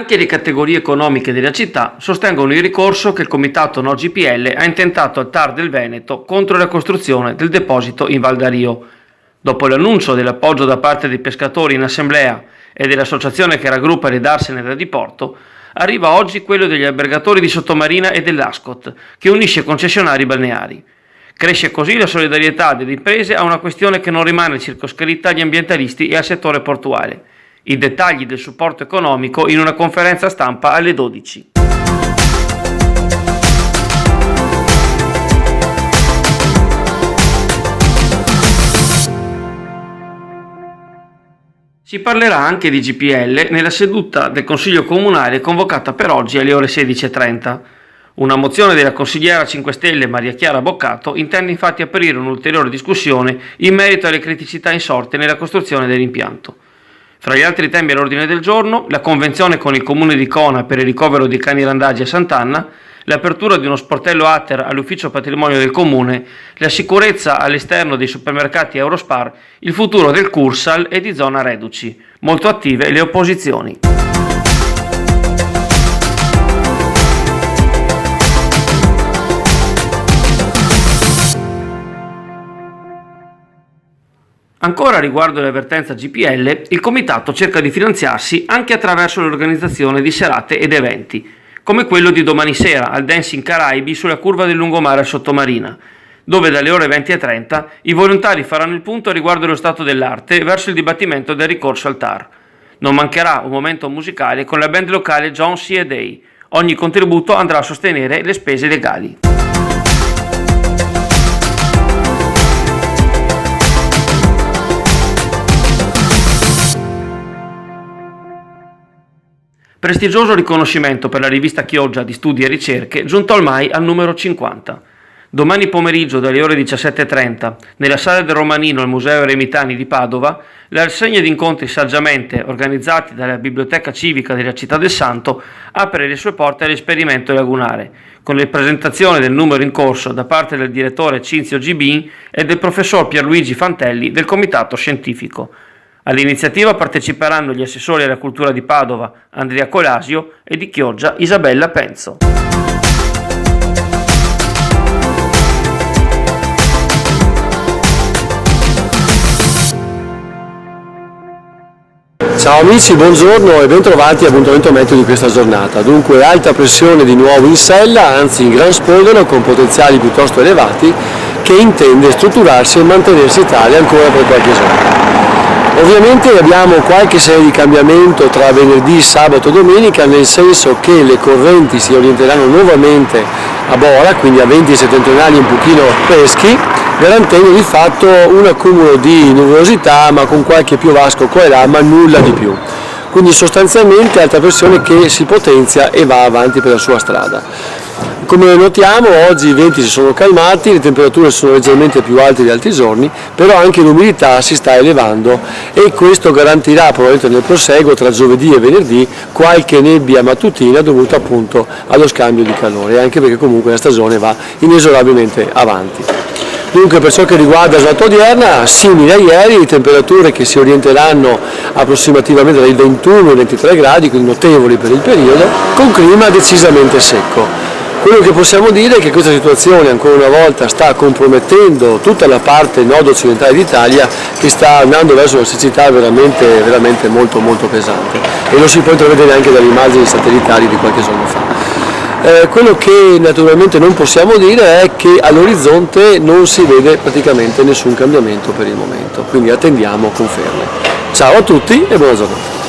Anche le categorie economiche della città sostengono il ricorso che il comitato No GPL ha intentato al TAR del Veneto contro la costruzione del deposito in Val d'Ario. Dopo l'annuncio dell'appoggio da parte dei pescatori in assemblea e dell'associazione che raggruppa le darsene da diporto, arriva oggi quello degli albergatori di Sottomarina e dell'Ascot, che unisce concessionari balneari. Cresce così la solidarietà delle imprese a una questione che non rimane circoscritta agli ambientalisti e al settore portuale. I dettagli del supporto economico in una conferenza stampa alle 12. Si parlerà anche di GPL nella seduta del Consiglio Comunale convocata per oggi alle ore 16:30. Una mozione della consigliera 5 Stelle Maria Chiara Boccato intende infatti aprire un'ulteriore discussione in merito alle criticità insorte nella costruzione dell'impianto. Fra gli altri temi all'ordine del giorno, la convenzione con il comune di Cona per il ricovero di cani randagi a Sant'Anna, l'apertura di uno sportello Ater all'ufficio patrimonio del comune, la sicurezza all'esterno dei supermercati Eurospar, il futuro del Cursal e di zona Reduci. Molto attive le opposizioni. Ancora riguardo l'avvertenza GPL, il comitato cerca di finanziarsi anche attraverso l'organizzazione di serate ed eventi, come quello di domani sera al Dancing Caraibi sulla curva del lungomare a Sottomarina, dove dalle ore 20:30 i volontari faranno il punto riguardo lo stato dell'arte verso il dibattimento del ricorso al TAR. Non mancherà un momento musicale con la band locale John C. Day. Ogni contributo andrà a sostenere le spese legali. Prestigioso riconoscimento per la rivista Chioggia di Studi e Ricerche, giunto ormai al numero 50. Domani pomeriggio dalle ore 17:30, nella sala del Romanino al Museo Eremitani di Padova, la rassegna di incontri saggiamente organizzati dalla Biblioteca Civica della Città del Santo apre le sue porte all'esperimento lagunare, con la presentazione del numero in corso da parte del direttore Cinzio Gibin e del professor Pierluigi Fantelli del Comitato Scientifico. All'iniziativa parteciperanno gli assessori alla cultura di Padova Andrea Colasio e di Chioggia Isabella Penzo. Ciao amici, buongiorno e bentrovati all'appuntamento meteo di questa giornata. Dunque alta pressione di nuovo in sella, anzi in gran spolvero con potenziali piuttosto elevati, che intende strutturarsi e mantenersi tale ancora per qualche giorno. Ovviamente abbiamo qualche serie di cambiamento tra venerdì, sabato e domenica, nel senso che le correnti si orienteranno nuovamente a Bora, quindi a venti settentrionali un pochino freschi, garantendo di fatto un accumulo di nuvolosità ma con qualche piovasco qua e là, ma nulla di più. Quindi sostanzialmente alta pressione che si potenzia e va avanti per la sua strada. Come notiamo oggi i venti si sono calmati, le temperature sono leggermente più alte di altri giorni, però anche l'umidità si sta elevando e questo garantirà probabilmente nel proseguo tra giovedì e venerdì qualche nebbia mattutina dovuta appunto allo scambio di calore, anche perché comunque la stagione va inesorabilmente avanti. Dunque per ciò che riguarda la giornata odierna, simile a ieri, temperature che si orienteranno approssimativamente dai 21 ai 23 gradi, quindi notevoli per il periodo, con clima decisamente secco. Quello che possiamo dire è che questa situazione ancora una volta sta compromettendo tutta la parte nord-occidentale d'Italia che sta andando verso una siccità veramente molto pesante e lo si può intravedere anche dalle immagini satellitari di qualche giorno fa. Quello che naturalmente non possiamo dire è che all'orizzonte non si vede praticamente nessun cambiamento per il momento, quindi attendiamo conferme. Ciao a tutti e buona giornata.